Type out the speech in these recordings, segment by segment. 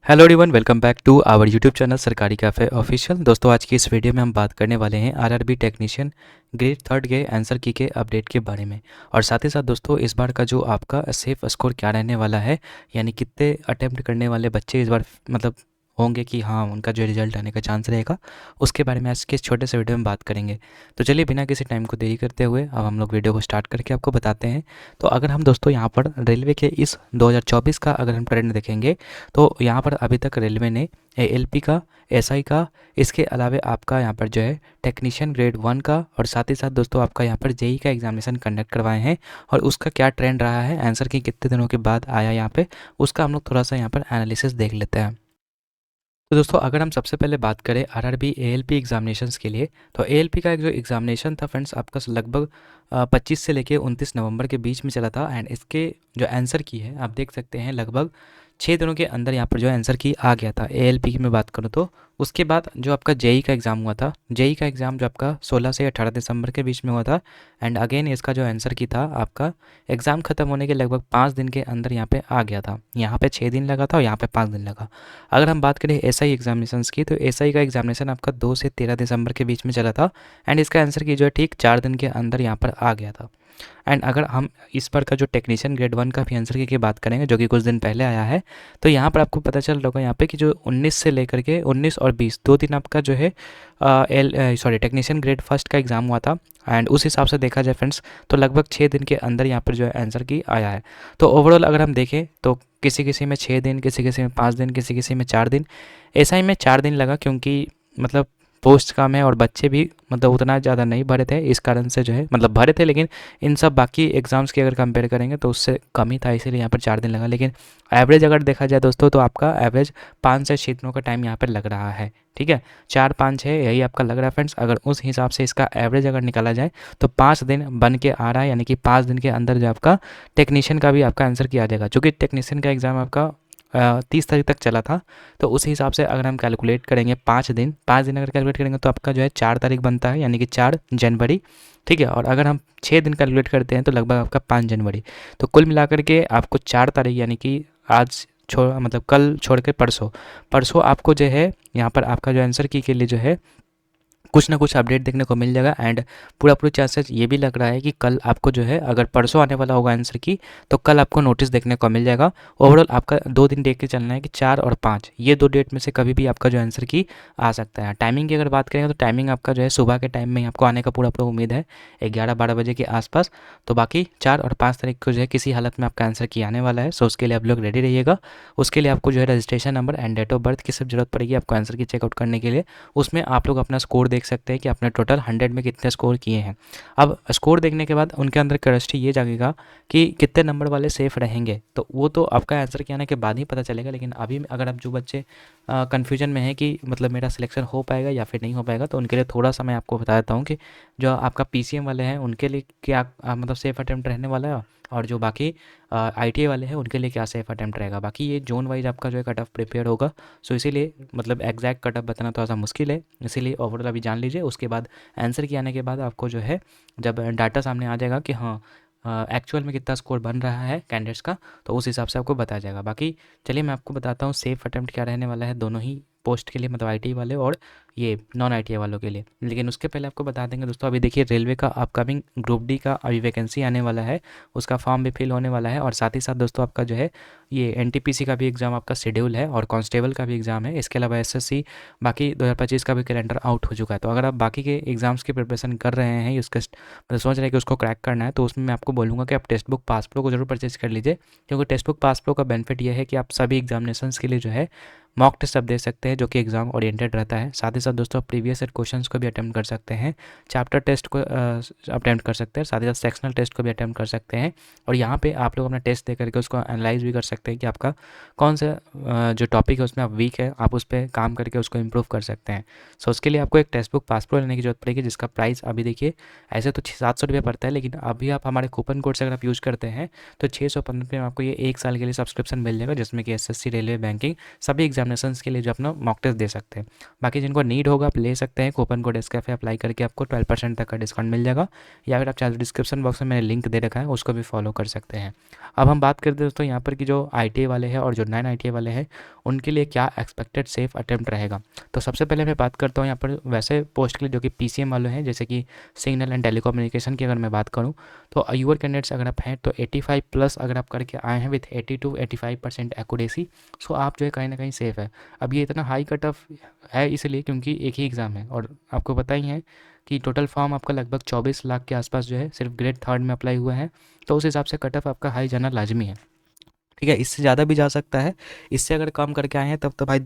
Hello everyone, welcome back to our YouTube channel Sarkari cafe official. दोस्तों, आज की इस वीडियो में हम बात करने वाले हैं आरआरबी टेक्नीशियन ग्रेड थर्ड के आंसर की के अपडेट के बारे में। और साथ ही साथ दोस्तों, इस बार का जो आपका सेफ स्कोर क्या रहने वाला है, यानी कितने अटेम्प्ट करने वाले बच्चे इस बार मतलब होंगे कि हाँ उनका जो रिजल्ट आने का चांस रहेगा, उसके बारे में आज के इस छोटे से वीडियो में बात करेंगे। तो चलिए बिना किसी टाइम को देरी करते हुए अब हम लोग वीडियो को स्टार्ट करके आपको बताते हैं। तो अगर हम दोस्तों यहाँ पर रेलवे के इस 2024 का अगर हम ट्रेंड देखेंगे, तो यहाँ पर अभी तक रेलवे ने एएलपी का, एसआई का, इसके अलावा आपका यहाँ पर जो है टेक्नीशियन ग्रेड वन का, और साथ ही साथ दोस्तों आपका यहाँ पर जेई का एग्जामिनेशन कंडक्ट करवाए हैं। और उसका क्या ट्रेंड रहा है, आंसर की कितने दिनों के बाद आया यहाँ पे, उसका हम लोग थोड़ा सा यहाँ पर एनालिसिस देख लेते हैं। तो दोस्तों, अगर हम सबसे पहले बात करें आरआरबी एएलपी एग्जामिनेशंस के लिए, तो एएलपी का एक जो एग्जामिनेशन था फ्रेंड्स, आपका लगभग 25 से लेके 29 नवंबर के बीच में चला था। एंड इसके जो आंसर की है आप देख सकते हैं, लगभग 6 दिनों के अंदर यहाँ पर जो आंसर की आ गया था एएलपी की मैं बात करूँ तो। उसके बाद जो आपका जेई का एग्ज़ाम हुआ था, जेई का एग्ज़ाम जो आपका 16 से 18 दिसंबर के बीच में हुआ था। एंड अगेन इसका जो आंसर की था आपका एग्ज़ाम ख़त्म होने के लगभग 5 दिन के अंदर यहाँ पे आ गया था। यहाँ पे 6 दिन लगा था और यहाँ पे 5 दिन लगा। अगर हम बात करें एसआई एग्जामिनेशंस की, तो एसआई का एग्जामिनेशन आपका 2 से 13 दिसंबर के बीच में चला था। एंड इसका आंसर की जो है ठीक 4 दिन के अंदर यहाँ पर आ गया था। एंड अगर हम इस बार का जो टेक्नीशियन ग्रेड वन का भी आंसर की बात करेंगे, जो कि कुछ दिन पहले आया है, तो यहाँ पर आपको पता चल रहा होगा यहाँ पे कि जो 19 से लेकर के 19 और 20 दो दिन आपका जो है टेक्नीशियन ग्रेड फर्स्ट का एग्ज़ाम हुआ था। एंड उस हिसाब से देखा जाए फ्रेंड्स, तो लगभग 6 दिन के अंदर यहाँ पर जो है आंसर की आया है। तो ओवरऑल अगर हम देखें तो किसी किसी में 6 दिन, किसी किसी में 5 दिन, किसी किसी में 4 दिन। एसआई में 4 दिन लगा क्योंकि मतलब पोस्ट कम है और बच्चे भी मतलब उतना ज़्यादा नहीं भरे थे, इस कारण से जो है मतलब भरे थे, लेकिन इन सब बाकी एग्ज़ाम्स की अगर कंपेयर करेंगे तो उससे कम ही था, इसीलिए यहाँ पर 4 दिन लगा। लेकिन एवरेज अगर देखा जाए दोस्तों, तो आपका एवरेज 5 से 6 दिनों का टाइम यहाँ पर लग रहा है। ठीक है, 4 5 6 यही आपका लग रहा है फ्रेंड्स। अगर उस हिसाब से इसका एवरेज अगर निकाला जाए तो 5 दिन बन के आ रहा है, यानी कि 5 दिन के अंदर जो आपका टेक्नीशियन का भी आपका आंसर किया जाएगा। चूँकि टेक्नीशियन का एग्ज़ाम आपका 30 तारीख तक चला था, तो उस हिसाब से अगर हम कैलकुलेट करेंगे 5 दिन अगर कैलकुलेट करेंगे तो आपका जो है 4 तारीख बनता है, यानी कि 4 जनवरी। ठीक है, और अगर हम 6 दिन कैलकुलेट करते हैं तो लगभग आपका 5 जनवरी। तो कुल मिलाकर के आपको 4 तारीख, यानी कि आज छोड़ मतलब कल छोड़ के परसों परसों आपको जो है यहाँ पर आपका जो आंसर की के लिए जो है कुछ ना कुछ अपडेट देखने को मिल जाएगा। एंड पूरा पूरी चांसेस ये भी लग रहा है कि कल आपको जो है, अगर परसों आने वाला होगा आंसर की, तो कल आपको नोटिस देखने को मिल जाएगा। ओवरऑल आपका 2 दिन देख के चलना है कि 4 और 5 ये 2 डेट में से कभी भी आपका जो आंसर की आ सकता है। टाइमिंग की अगर बात करेंगे तो टाइमिंग आपका जो है सुबह के टाइम में आपको आने का पूरा पूरा उम्मीद है, 11-12 बजे के आसपास। तो बाकी 4 और 5 तारीख को जो है किसी हालत में आपका आंसर की आने वाला है। सो उसके लिए आप लोग रेडी रहिएगा। उसके लिए आपको जो है registration number and date of birth की सब जरूरत पड़ेगी आपको आंसर की चेकआउट करने के लिए। उसमें आप लोग अपना स्कोर देख सकते हैं कि आपने टोटल 100 में कितने स्कोर किए हैं। अब स्कोर देखने के बाद उनके अंदर क्यूरियोसिटी ये जागेगा कि कितने नंबर वाले सेफ रहेंगे, तो वो तो आपका आंसर के आने के बाद ही पता चलेगा। लेकिन अभी अगर आप जो बच्चे कन्फ्यूजन में है कि मतलब मेरा सिलेक्शन हो पाएगा या फिर नहीं हो पाएगा, तो उनके लिए थोड़ा सा मैं आपको बता देता हूँ कि जो आपका पीसीएम वाले हैं उनके लिए क्या मतलब सेफ अटेम्प्ट रहने वाला है, और जो बाकी आईटीआई वाले हैं उनके लिए क्या सेफ अटेम्प्ट रहेगा। बाकी ये जोन वाइज आपका जो है कट ऑफ प्रिपेयर होगा। सो इसीलिए मतलब एग्जैक्ट कट ऑफ बताना थोड़ा सा मुश्किल है, इसीलिए ओवरऑल अभी जान लीजिए। उसके बाद आंसर की आने के बाद आपको जो है जब डाटा सामने आ जाएगा कि हाँ एक्चुअल में कितना स्कोर बन रहा है कैंडिडेट्स का, तो उस हिसाब से आपको बताया जाएगा। बाकी चलिए मैं आपको बताता हूँ सेफ अटेम्प्ट क्या रहने वाला है दोनों ही पोस्ट के लिए, मतलब आईटी वाले और ये नॉन आईटीआई वालों के लिए। लेकिन उसके पहले आपको बता देंगे दोस्तों, अभी देखिए रेलवे का अपकमिंग ग्रुप डी का अभी वैकेंसी आने वाला है, उसका फॉर्म भी फिल होने वाला है। और साथ ही साथ दोस्तों आपका जो है ये एनटीपीसी का भी एग्ज़ाम आपका शेड्यूल है, और कांस्टेबल का भी एग्ज़ाम है। इसके अलावा एसएससी बाकी 2025 का भी कैलेंडर आउट हो चुका है। तो अगर आप बाकी के एग्ज़ाम्स की प्रिपरेशन कर रहे हैं, उसका मतलब सोच रहे हैं कि उसको क्रैक करना है, तो उसमें मैं आपको बोलूँगा कि आप टेक्स्ट बुक पास प्रो को जरूर परचेज कर लीजिए। क्योंकि टेक्स्ट बुक पास प्रो का बेनिफिट ये है कि आप सभी एग्जामिनेशंस के लिए जो है मॉक टेस्ट आप दे सकते हैं, जो कि एग्जाम ओरिएंटेड रहता है। साथ ही साथ दोस्तों प्रीवियस ईयर क्वेश्चंस को भी अटेम्प्ट कर सकते हैं, चैप्टर टेस्ट को अटेम्प्ट कर सकते हैं, साथ ही साथ सेक्शनल टेस्ट को भी अटेम्प्ट कर सकते हैं। और यहाँ पे आप लोग अपना टेस्ट दे करके उसको एनालाइज भी कर सकते हैं कि आपका कौन सा जो टॉपिक है उसमें आप वीक है, आप उस पर काम करके उसको इम्प्रूव कर सकते हैं। सो उसके लिए आपको एक टेक्स्ट बुक पास प्रो लेने की जरूरत पड़ेगी, जिसका प्राइस अभी देखिए ऐसे तो 700 रुपये पड़ता है, लेकिन अभी आप हमारे कूपन कोड से अगर आप यूज़ करते हैं तो 615 रुपये में आपको ये 1 साल के लिए सब्सक्रिप्शन मिल जाएगा, जिसमें कि एसएससी, रेलवे, बैंकिंग सभी एग्जामिनेशंस के लिए जो अपना मॉक टेस्ट दे सकते हैं। बाकी जिनको नीड होगा आप ले सकते हैं, कूपन कोड एसकैफे अप्लाई करके आपको 12% तक का डिस्काउंट मिल जाएगा, या फिर आप चाहे डिस्क्रिप्शन बॉक्स में मैंने लिंक दे रखा है उसको भी फॉलो कर सकते हैं। अब हम बात करते हैं दोस्तों यहाँ पर कि जो आईटीआई वाले हैं और जो नॉन आईटीआई वाले हैं उनके लिए क्या एक्सपेक्टेड सेफ अटेम्प्ट रहेगा। तो सबसे पहले मैं बात करता हूँ यहाँ पर वैसे पोस्ट के लिए जो कि PCM वाले हैं, जैसे कि सिग्नल एंड टेलीकम्युनिकेशन की अगर मैं बात करूँ तो यूआर कैंडिडेट्स अगर आप हैं तो 85 प्लस अगर आप करके आए हैं विथ 80 to 85% एक्यूरेसी, सो आप जो है कहीं ना कहीं सेफ़ है। अब ये इतना हाई कट ऑफ है इसलिए क्योंकि एक ही एग्ज़ाम है और आपको पता ही है कि टोटल फॉर्म आपका लगभग 24 लाख के आसपास जो है सिर्फ ग्रेड थर्ड में अप्लाई हुआ है। तो उस हिसाब से कट ऑफ आपका हाई जाना लाजमी है। ठीक है, इससे ज़्यादा भी जा सकता है। इससे अगर कम करके आए हैं तब तो भाई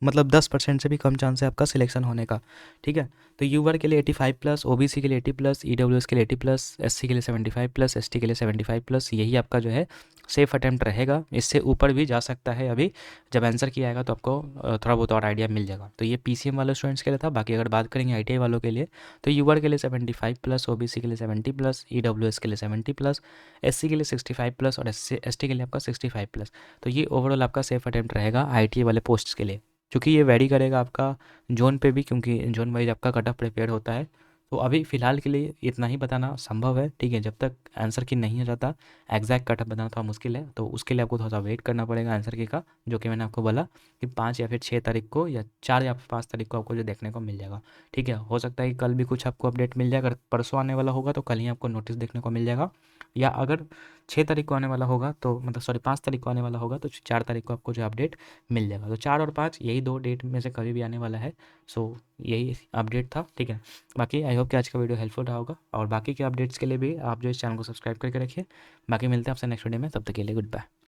मतलब 10% से भी कम चांस है आपका सिलेक्शन होने का। ठीक है, तो यूआर के लिए 85 प्लस, ओबीसी के लिए 80 प्लस, ईडब्ल्यूएस के लिए 80 प्लस, एससी के लिए 75 प्लस, एसटी के लिए 75 प्लस, यही आपका जो है सेफ अटेम्प्ट रहेगा। इससे ऊपर भी जा सकता है। अभी जब आंसर किया आएगा तो आपको थोड़ा बहुत और आइडिया मिल जाएगा। तो ये पीसीएम वाले स्टूडेंट्स के लिए था। बाकी अगर बात करेंगे आईटीआई वालों के लिए तो यूआर के लिए 75 प्लस, ओबीसी के लिए 70 प्लस, ईडब्ल्यूएस के लिए 70 प्लस, एससी के लिए 65 प्लस और एसटी के लिए आपका 65 प्लस। तो ये ओवरऑल आपका सेफ अटेम्प्ट रहेगा आईटीआई वाले पोस्ट्स के लिए। क्योंकि ये वैरी करेगा आपका जोन पे भी, क्योंकि जोन वाइज आपका कट ऑफ प्रिपेयर होता है। तो अभी फ़िलहाल के लिए इतना ही बताना संभव है। ठीक है, जब तक आंसर की नहीं हो जाता एग्जैक्ट कट ऑफ बताना थोड़ा मुश्किल है, तो उसके लिए आपको थोड़ा सा वेट करना पड़ेगा आंसर की का, जो कि मैंने आपको बोला कि 5 या फिर 6 तारीख को या 4 या 5 तारीख को आपको जो देखने को मिल जाएगा। ठीक है, हो सकता है कि कल भी कुछ आपको अपडेट मिल जाए। अगर परसों आने वाला होगा तो कल ही आपको नोटिस देखने को मिल जाएगा, या अगर 6 तारीख को आने वाला होगा तो मतलब सॉरी 5 तारीख को आने वाला होगा तो 4 तारीख को आपको जो अपडेट मिल जाएगा। तो 4 और 5 यही 2 डेट में से कभी भी आने वाला है। सो यही अपडेट था। ठीक है, बाकी आई होप कि आज का वीडियो हेल्पफुल रहा होगा, और बाकी के अपडेट्स के लिए भी आप जो इस चैनल को सब्सक्राइब करके रखिए। बाकी मिलते हैं आपसे नेक्स्ट वीडियो में, तब तक के लिए गुड बाय।